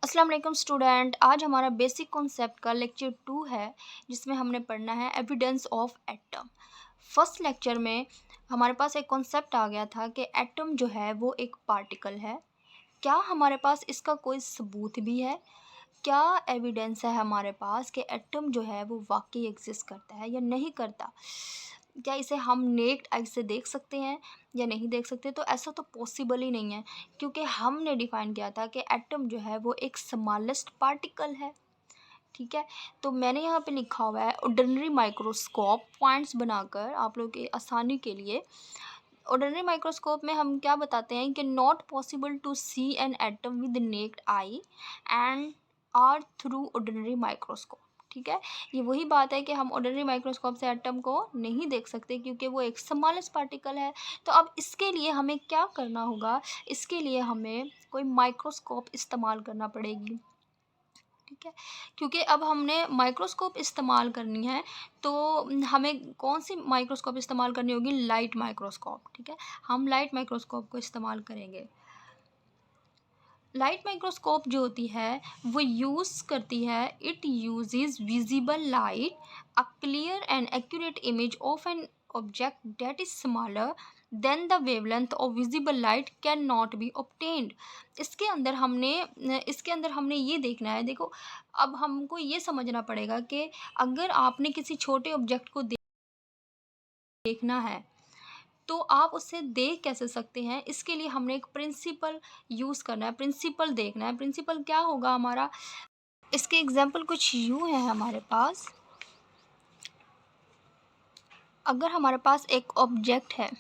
अस्सलाम वालेकुम स्टूडेंट। आज हमारा बेसिक कॉन्सेप्ट का लेक्चर 2 है, जिसमें हमने पढ़ना है evidence of atom. First lecture में हमारे पास एक कॉन्सेप्ट आ गया था कि एटम जो है वो एक पार्टिकल है। क्या हमारे पास इसका कोई सबूत भी है? क्या एविडेंस है हमारे पास कि एटम जो है वो वाकई एग्जिस्ट करता है या नहीं करता? क्या इसे हम नेक्ड आई से देख सकते हैं या नहीं देख सकते? तो ऐसा तो पॉसिबल ही नहीं है, क्योंकि हमने डिफाइन किया था कि एटम जो है वो एक स्मॉलेस्ट पार्टिकल है। ठीक है, तो मैंने यहाँ पे लिखा हुआ है ऑर्डिनरी माइक्रोस्कोप पॉइंट्स बनाकर आप लोगों की आसानी के लिए। ऑर्डिनरी माइक्रोस्कोप में हम क्या बताते हैं कि not possible to see an atom with naked eye and or through ordinary microscope. ठीक है, ये वही बात है कि हम ऑर्डिनरी माइक्रोस्कोप से एटम को नहीं देख सकते, क्योंकि वो एक स्मॉलेस्ट पार्टिकल है। तो अब इसके लिए हमें क्या करना होगा? इसके लिए हमें कोई माइक्रोस्कोप इस्तेमाल करना पड़ेगी। ठीक है, क्योंकि अब हमने माइक्रोस्कोप इस्तेमाल करनी है, तो हमें कौन सी माइक्रोस्कोप इस्तेमाल करनी होगी? Light microscope. ठीक है, हम लाइट माइक्रोस्कोप को इस्तेमाल करेंगे। लाइट माइक्रोस्कोप जो होती है वो यूज़ करती है, it uses visible light a clear and accurate image of an object that is smaller than the wavelength of visible light can not be obtained. इसके अंदर हमने ये देखना है। देखो, अब हमको ये समझना पड़ेगा कि अगर आपने किसी छोटे ऑब्जेक्ट को देखना है, तो आप उससे देख कैसे सकते हैं? इसके लिए हमने एक प्रिंसिपल यूज़ करना है, प्रिंसिपल देखना है। प्रिंसिपल क्या होगा हमारा? इसके एग्जाम्पल कुछ यूँ है हमारे पास। अगर हमारे पास एक ऑब्जेक्ट है,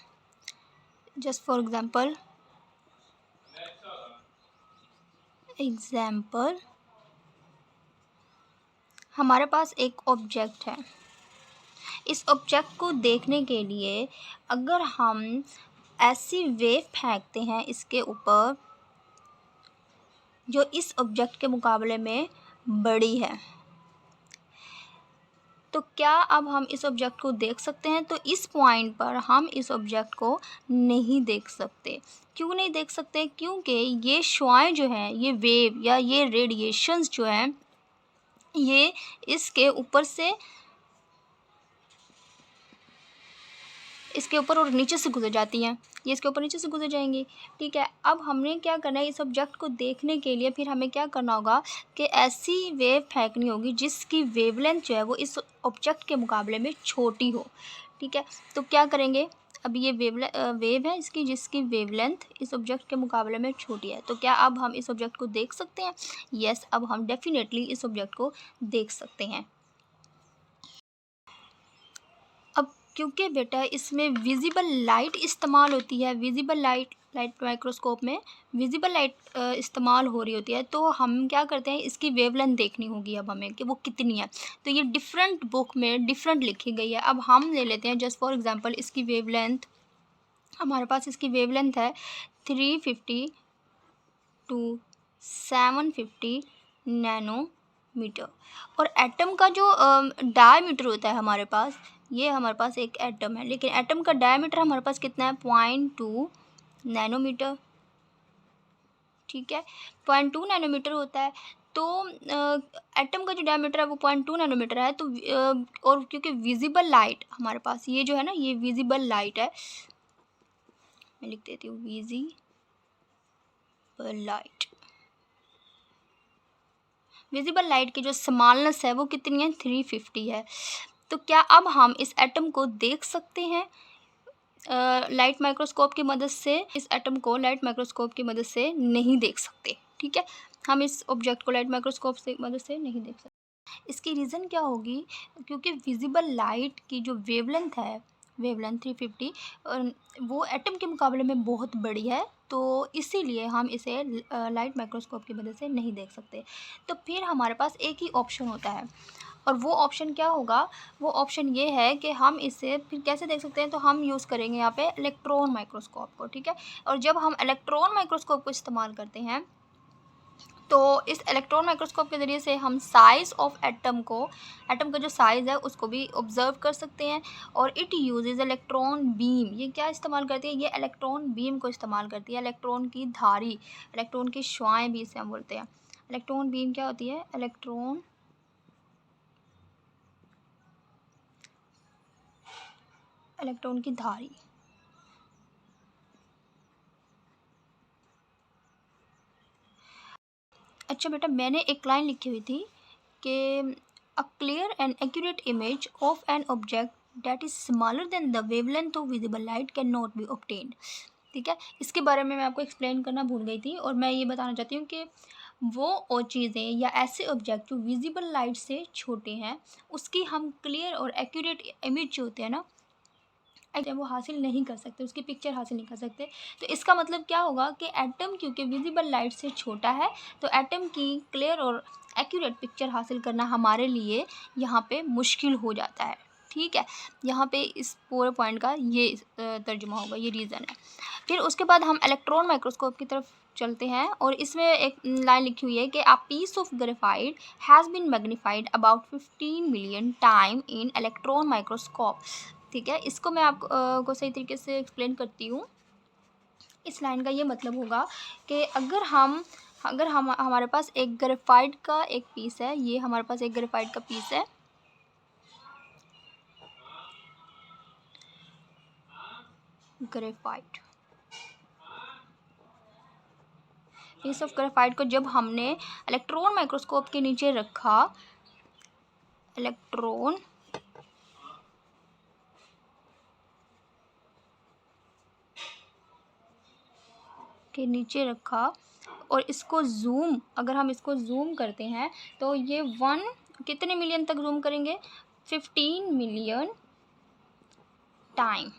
जस्ट फॉर एग्जाम्पल हमारे पास एक ऑब्जेक्ट है। इस ऑब्जेक्ट को देखने के लिए अगर हम ऐसी वेव फेंकते हैं इसके ऊपर जो इस ऑब्जेक्ट के मुकाबले में बड़ी है, तो क्या अब हम इस ऑब्जेक्ट को देख सकते हैं? तो इस पॉइंट पर हम इस ऑब्जेक्ट को नहीं देख सकते। क्यों नहीं देख सकते? क्योंकि ये शुआएं जो हैं, ये वेव या ये रेडिएशंस जो हैं, ये इसके ऊपर और नीचे से गुजर जाती हैं। ये इसके ऊपर नीचे से गुजर जाएंगी। ठीक है, अब हमने क्या करना है? इस ऑब्जेक्ट को देखने के लिए फिर हमें क्या करना होगा कि ऐसी वेव फेंकनी होगी जिसकी वेवलेंथ जो है वो इस ऑब्जेक्ट के मुकाबले में छोटी हो। ठीक है, तो क्या करेंगे? अब ये वेव है इसकी, जिसकी वेवलेंथ इस ऑब्जेक्ट के मुकाबले में छोटी है। तो क्या अब हम इस ऑब्जेक्ट को देख सकते हैं? यस, अब हम डेफिनेटली इस ऑब्जेक्ट को देख सकते हैं। अब क्योंकि बेटा इसमें विजिबल लाइट इस्तेमाल होती है, विजिबल लाइट माइक्रोस्कोप में विजिबल लाइट इस्तेमाल हो रही होती है, तो हम क्या करते हैं? इसकी वेवलेंथ देखनी होगी अब हमें कि वो कितनी है। तो ये डिफरेंट बुक में डिफरेंट लिखी गई है। अब हम ले लेते हैं जस्ट फॉर एग्जांपल इसकी वेवलेंथ। हमारे पास इसकी वेवलेंथ है 350 टू 750 नैनोमीटर। और एटम का जो डायमीटर होता है हमारे पास, ये हमारे पास एक एटम है, लेकिन एटम का डायमीटर हमारे पास कितना है? 0.2 नैनोमीटर। ठीक है, 0.2 नैनोमीटर होता है। तो एटम का जो डायमीटर है वो 0.2 नैनोमीटर है। तो और क्योंकि विजिबल लाइट हमारे पास ये जो है ना, ये विजिबल लाइट है। मैं लिख देती हूँ विजिबल लाइट। विजिबल लाइट की जो स्मॉलनेस है वो कितनी है? 350 है। तो क्या अब हम इस एटम को देख सकते हैं लाइट माइक्रोस्कोप की मदद से? इस एटम को लाइट माइक्रोस्कोप की मदद से नहीं देख सकते। ठीक है, हम इस ऑब्जेक्ट को लाइट माइक्रोस्कोप से मदद से नहीं देख सकते। इसकी रीज़न क्या होगी? क्योंकि विजिबल लाइट की जो वेवलेंथ है, वेवलेंथ 350, वो एटम के मुकाबले में बहुत बड़ी है, तो इसीलिए हम इसे लाइट माइक्रोस्कोप की मदद से नहीं देख सकते। तो फिर हमारे पास एक ही ऑप्शन होता है, और वो ऑप्शन क्या होगा? वो ऑप्शन ये है कि हम इसे फिर कैसे देख सकते हैं? तो हम यूज़ करेंगे यहाँ पे इलेक्ट्रॉन माइक्रोस्कोप को। ठीक है, और जब हम इलेक्ट्रॉन माइक्रोस्कोप को इस्तेमाल करते हैं, तो इस इलेक्ट्रॉन माइक्रोस्कोप के ज़रिए से हम साइज़ ऑफ एटम का जो साइज़ है उसको भी ऑब्ज़र्व कर सकते हैं। और इट यूजेस इलेक्ट्रॉन बीम। ये क्या इस्तेमाल करती है? ये इलेक्ट्रॉन बीम को इस्तेमाल करती है, इलेक्ट्रॉन की धारी, इलेक्ट्रॉन की शुआएँ भी इसे हम बोलते हैं। इलेक्ट्रॉन बीम क्या होती है? इलेक्ट्रॉन की धारी। अच्छा बेटा, मैंने एक लाइन लिखी हुई थी कि a clear and accurate image of an object that is smaller than the wavelength of visible light can not be obtained. ठीक है, इसके बारे में मैं आपको एक्सप्लेन करना भूल गई थी, और मैं ये बताना चाहती हूँ कि वो और चीज़ें या ऐसे ऑब्जेक्ट जो विजिबल लाइट से छोटे हैं, उसकी हम क्लियर और एक्यूरेट इमेज जो होते हैं ना, वो हासिल नहीं कर सकते, उसकी पिक्चर हासिल नहीं कर सकते। तो इसका मतलब क्या होगा कि एटम क्योंकि विजिबल लाइट से छोटा है, तो एटम की क्लियर और एक्यूरेट पिक्चर हासिल करना हमारे लिए यहाँ पे मुश्किल हो जाता है। ठीक है, यहाँ पे इस पूरे पॉइंट का ये तर्जुमा होगा, ये रीज़न है। फिर उसके बाद हम इलेक्ट्रॉन माइक्रोस्कोप की तरफ चलते हैं, और इसमें एक लाइन लिखी हुई है कि a piece of graphite has been magnified about 15 million time in electron microscope. ठीक है, इसको मैं आपको को सही तरीके से एक्सप्लेन करती हूँ। इस लाइन का ये मतलब होगा कि अगर हम हमारे पास एक ग्रेफाइट का एक पीस है, ये हमारे पास एक ग्रेफाइट का पीस है, ग्रेफाइट पीस ऑफ ग्रेफाइट को जब हमने इलेक्ट्रॉन माइक्रोस्कोप के नीचे रखा, इलेक्ट्रॉन के नीचे रखा और इसको जूम, अगर हम इसको जूम करते हैं तो ये कितने मिलियन तक जूम करेंगे? 15 मिलियन टाइम।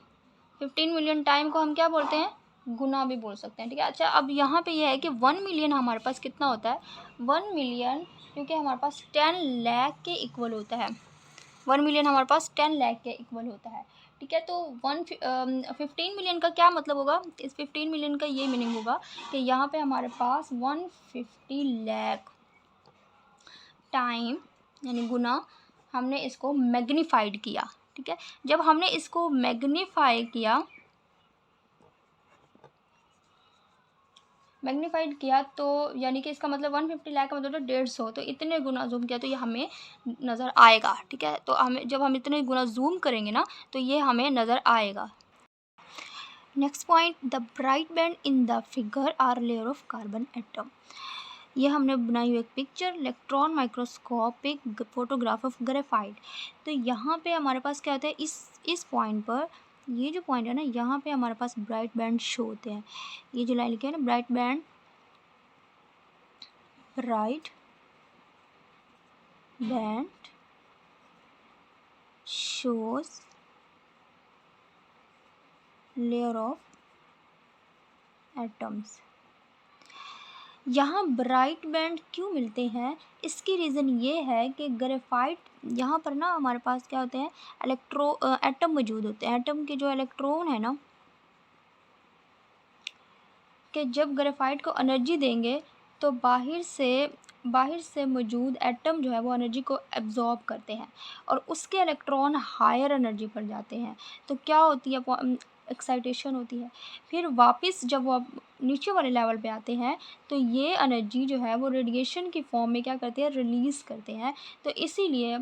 15 मिलियन टाइम को हम क्या बोलते हैं? गुना भी बोल सकते हैं। ठीक है, अच्छा अब यहाँ पे ये है कि 1 मिलियन हमारे पास कितना होता है? 1 मिलियन क्योंकि हमारे पास 10 लाख के इक्वल होता है। 1 मिलियन हमारे पास 10 लाख के इक्वल होता है। ठीक है, तो 15 मिलियन का क्या मतलब होगा? इस 15 मिलियन का ये मीनिंग होगा कि यहाँ पे हमारे पास 150 लाख टाइम यानी गुना हमने इसको मैग्नीफाइड किया। ठीक है, जब हमने इसको मैग्नीफाइड किया तो यानी कि इसका मतलब 150 लाख का मतलब 150, तो इतने गुना जूम किया तो ये हमें नज़र आएगा। ठीक है, तो हमें जब हम इतने गुना जूम करेंगे ना तो ये हमें नज़र आएगा। Next point, the bright band in the figure are layer of carbon atom. ये हमने बनाई हुई एक picture, electron microscopic photograph of graphite. तो यहाँ पे हमारे पास क्या होता है, इस पॉइंट पर, ये जो पॉइंट है ना, यहाँ पे हमारे पास ब्राइट बैंड शो होते हैं। ये जो लाइन लिखी है ना, bright band shows layer of atoms. यहाँ ब्राइट बैंड क्यों मिलते हैं? इसकी रीज़न ये है कि ग्रेफाइट, यहाँ पर ना हमारे पास क्या होते हैं, एटम मौजूद होते हैं। एटम के जो इलेक्ट्रॉन है ना, कि जब ग्रेफाइट को एनर्जी देंगे तो बाहर से मौजूद एटम जो है वो एनर्जी को एब्जॉर्ब करते हैं और उसके इलेक्ट्रॉन हायर एनर्जी पर जाते हैं। तो क्या होती है? एक्साइटेशन होती है। फिर वापस जब वो नीचे वाले लेवल पे आते हैं तो ये एनर्जी जो है वो रेडिएशन की फॉर्म में क्या करते हैं? रिलीज़ करते हैं। तो इसीलिए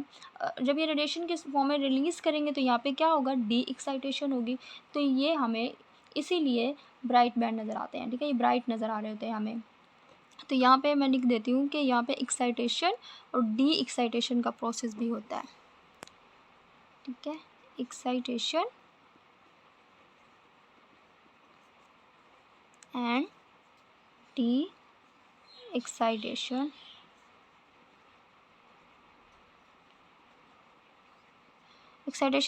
जब ये रेडिएशन के फॉर्म में रिलीज़ करेंगे तो यहाँ पे क्या होगा? डी एक्साइटेशन होगी। तो ये हमें इसीलिए ब्राइट बैंड नज़र आते हैं। ठीक है, ये ब्राइट नज़र आ रहे होते हैं हमें। तो यहाँ पे मैं लिख देती हूँ कि यहाँ पे एक्साइटेशन और डी एक्साइटेशन का प्रोसेस भी होता है। ठीक है, एक्साइटेशन एंड डी एक्साइटेशन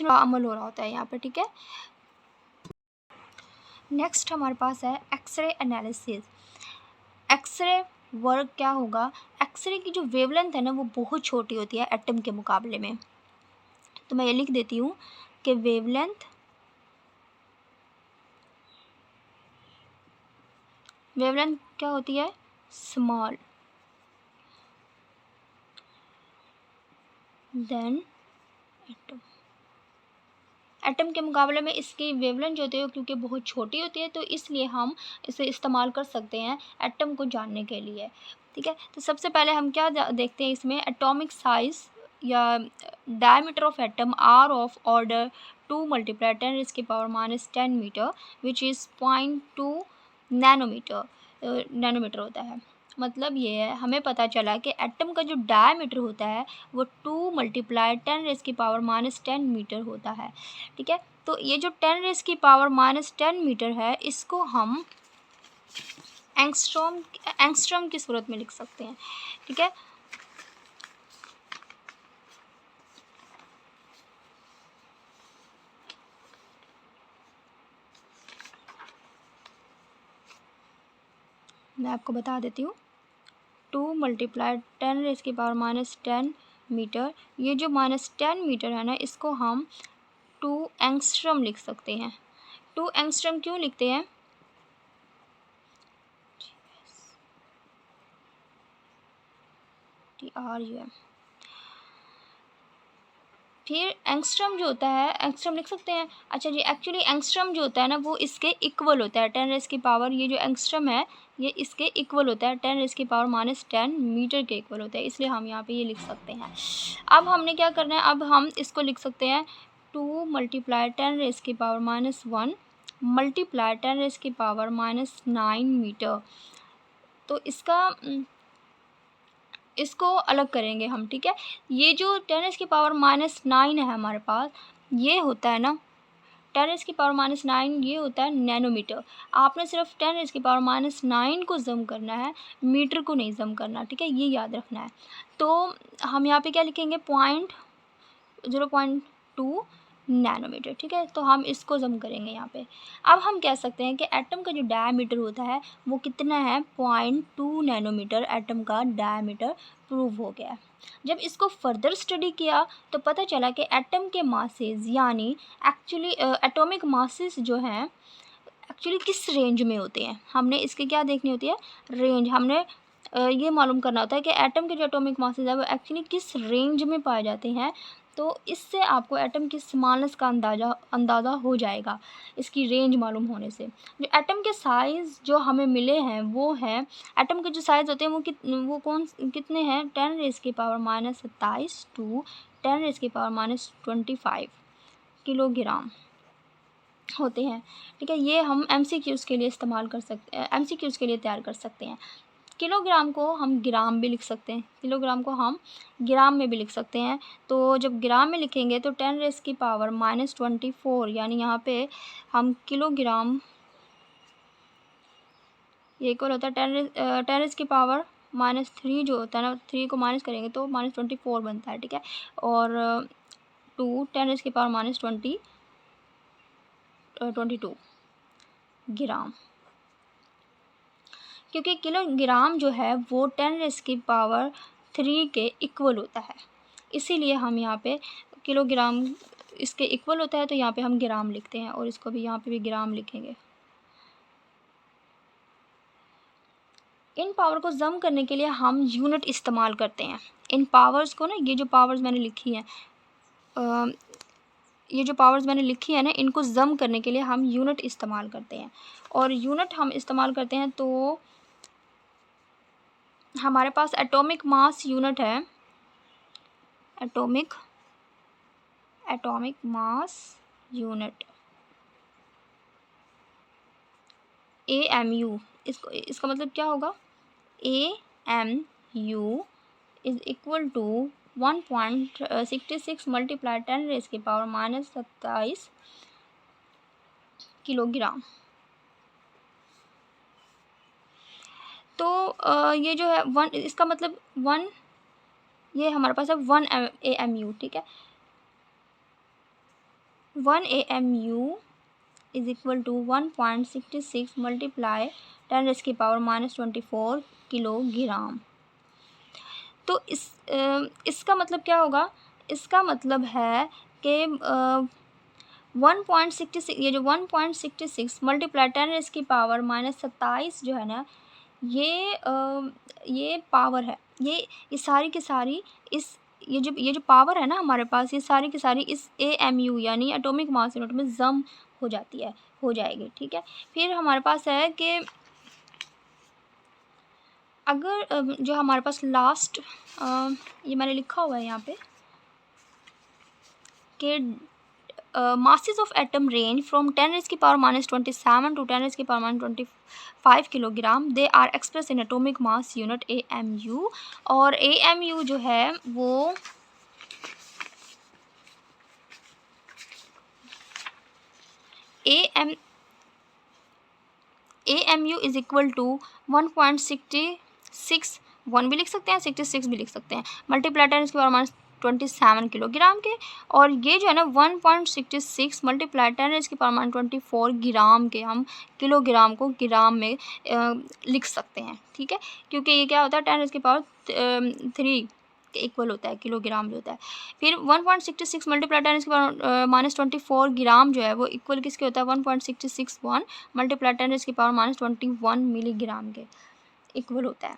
का अमल हो रहा होता है यहाँ पे। ठीक है, नेक्स्ट हमारे पास है एक्सरे एनालिसिस। एक्सरे वर्क क्या होगा? एक्सरे की जो वेवलेंथ है ना वो बहुत छोटी होती है एटम के मुकाबले में। तो मैं ये लिख देती हूँ कि वेवलेंथ क्या होती है? Small then atom. एटम के मुकाबले में इसकी वेवलेंथ जो होती है क्योंकि बहुत छोटी होती है, तो इसलिए हम इसे इस्तेमाल कर सकते हैं एटम को जानने के लिए। ठीक है, तो सबसे पहले हम क्या देखते हैं इसमें, एटॉमिक साइज या diameter of atom are of order 2 multiply 10⁻⁻10 meter which is 0.2 nanometer होता है। मतलब ये है, हमें पता चला कि एटम का जो डायमीटर होता है वो 2 मल्टीप्लाई 10⁻⁻10 मीटर होता है। ठीक है, तो ये जो 10⁻⁻10 मीटर है इसको हम एंगस्ट्रॉम की सूरत में लिख सकते हैं। ठीक है, मैं आपको बता देती हूँ, 2 मल्टीप्लाई 10⁻⁻10 मीटर, ये जो -10 मीटर है ना, इसको हम 2 एंगस्ट्रॉम लिख सकते हैं। 2 एंगस्ट्रॉम क्यों लिखते हैं, TRUM। फिर एंगस्ट्रॉम जो होता है, एंगस्ट्रॉम लिख सकते हैं। अच्छा जी, एक्चुअली एंगस्ट्रॉम जो होता है ना वो इसके इक्वल होता है, 10⁻⁻, ये जो एंगस्ट्रॉम है ये इसके इक्वल होता है, 10⁻⁻10 मीटर के इक्वल होता है, इसलिए हम यहाँ पे ये लिख सकते हैं। अब हमने क्या करना है, अब हम इसको लिख सकते हैं 2 मल्टीप्लाई 10⁻⁻1 मल्टीप्लाई 10⁻⁻9 मीटर। तो इसको अलग करेंगे हम। ठीक है, ये जो 10⁻⁻9 है हमारे पास, ये होता है ना 10⁻⁻9, ये होता है नैनोमीटर। आपने सिर्फ 10⁻⁻9 को जम करना है, मीटर को नहीं जम करना। ठीक है, ये याद रखना है। तो हम यहाँ पे क्या लिखेंगे, 0.2 नैनोमीटर। ठीक है, तो हम इसको जम करेंगे यहाँ पे। अब हम कह सकते हैं कि एटम का जो डायमीटर होता है वो कितना है, 0.2 नैनोमीटर एटम का डायमीटर प्रूव हो गया है। जब इसको फर्दर स्टडी किया तो पता चला कि एटम के मासेस यानी एक्चुअली एटॉमिक मासेस जो हैं एक्चुअली किस रेंज में होते हैं। हमने इसकी क्या देखनी होती है, रेंज। हमने ये मालूम करना होता है कि एटम के जो एटॉमिक मासेस है वो एक्चुअली किस रेंज में पाए जाते हैं। तो इससे आपको एटम की स्मॉलनेस का अंदाज़ा हो जाएगा इसकी रेंज मालूम होने से। जो एटम के साइज़ जो हमें मिले हैं वो हैं, एटम के जो साइज़ होते हैं वो कितने हैं, 10⁻⁻27 टू 10⁻⁻25 किलोग्राम होते हैं। ठीक है, ये हम MCQs के लिए इस्तेमाल कर सकते हैं, MCQs के लिए तैयार कर सकते हैं। किलोग्राम को हम ग्राम भी लिख सकते हैं, किलोग्राम को हम ग्राम में भी लिख सकते हैं। तो जब ग्राम में लिखेंगे तो 10⁻⁻24 यानी यहाँ पे हम किलोग्राम, ये इक्वल होता है 10⁻⁻3 जो होता है ना, 3 को माइनस करेंगे तो -24 बनता है। ठीक है, और 2 10⁻22 ग्राम, क्योंकि किलोग्राम जो है वो 10⁻3 के इक्वल होता है, इसीलिए हम यहाँ पे किलोग्राम इसके इक्वल होता है तो यहाँ पे हम ग्राम लिखते हैं, और इसको भी यहाँ पे भी ग्राम लिखेंगे। इन पावर को जम करने के लिए हम यूनिट इस्तेमाल करते हैं। इन पावर्स को ना, ये जो पावर्स मैंने लिखी हैं, इनको जम करने के लिए हम यूनिट इस्तेमाल करते हैं। और यूनिट हम इस्तेमाल करते हैं तो हमारे पास एटॉमिक मास यूनिट है, एटॉमिक मास यूनिट AMU। इसका मतलब क्या होगा, AMU is equal to 1.66 multiply 10⁻⁻27 kilogram. तो ये जो है इसका मतलब 1, ये हमारे पास है 1 AMU। ठीक है, 1 AMU is equal to 1.66 multiply 10⁻⁻24 kilogram. तो इसका मतलब क्या होगा, इसका मतलब है कि 1.66, ये जो 1.66 मल्टीप्लाई 10⁻⁻27 जो है ना, ये पावर है, ये सारी की सारी इस ये जो पावर है ना हमारे पास, ये सारी की सारी इस AMU यानी एटॉमिक मास यूनिट में जम हो जाती है, हो जाएगी, ठीक है। फिर हमारे पास है कि अगर जो हमारे पास लास्ट ये मैंने लिखा हुआ है यहाँ पे कि masses of atom range from 10⁻⁻27 to 10⁻⁻25 kilogram. They are express in atomic mass unit AMU। और AMU जो है वो AMU इज इक्वल टू 1.66 1 भी लिख सकते हैं, 66 भी लिख सकते हैं, मल्टीप्लाई 10⁻⁻27 किलोग्राम के। और ये जो है ना 1.66 मल्टीप्लाई 10⁻⁻24 ग्राम के हम किलोग्राम को ग्राम में लिख सकते हैं, ठीक है। क्योंकि ये क्या होता है 10⁻³ के इक्वल होता है, किलोग्राम जो होता है। फिर 1.66 मल्टीप्लाई 10⁻⁻24 ग्राम जो है वो इक्वल किसके होता है 1.661 मल्टीप्लाई 10⁻⁻21 मिलीग्राम के इक्वल होता है।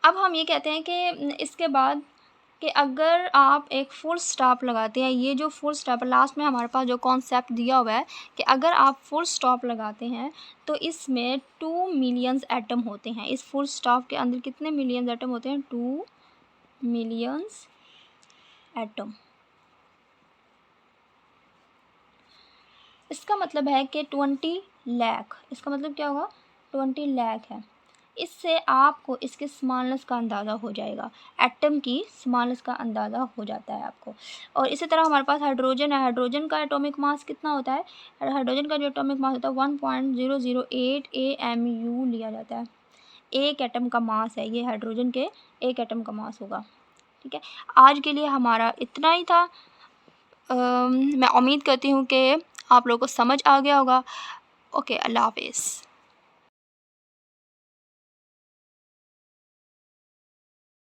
अब हम ये कहते हैं कि इसके बाद कि अगर आप एक फुल स्टॉप लगाते हैं, ये जो फुल स्टॉप लास्ट में हमारे पास जो कॉन्सेप्ट दिया हुआ है कि अगर आप फुल स्टॉप लगाते हैं तो इसमें 2 मिलियंस एटम होते हैं। इस फुल स्टॉप के अंदर कितने मिलियंस एटम होते हैं 2 मिलियंस एटम। इसका मतलब है कि 20 लाख, इसका मतलब क्या होगा 20 लाख है। इससे आपको इसके स्मॉलनेस का अंदाज़ा हो जाएगा, एटम की स्मॉलनेस का अंदाज़ा हो जाता है आपको। और इसी तरह हमारे पास हाइड्रोजन है, हाइड्रोजन का एटॉमिक मास कितना होता है, हाइड्रोजन का जो एटॉमिक मास होता है 1.008 AMU लिया जाता है। एक एटम का मास है ये, हाइड्रोजन के एक एटम का मास होगा, ठीक है। आज के लिए हमारा इतना ही था। मैं उम्मीद करती हूँ कि आप लोगों को समझ आ गया होगा। ओके, अल्लाह हाफिज़।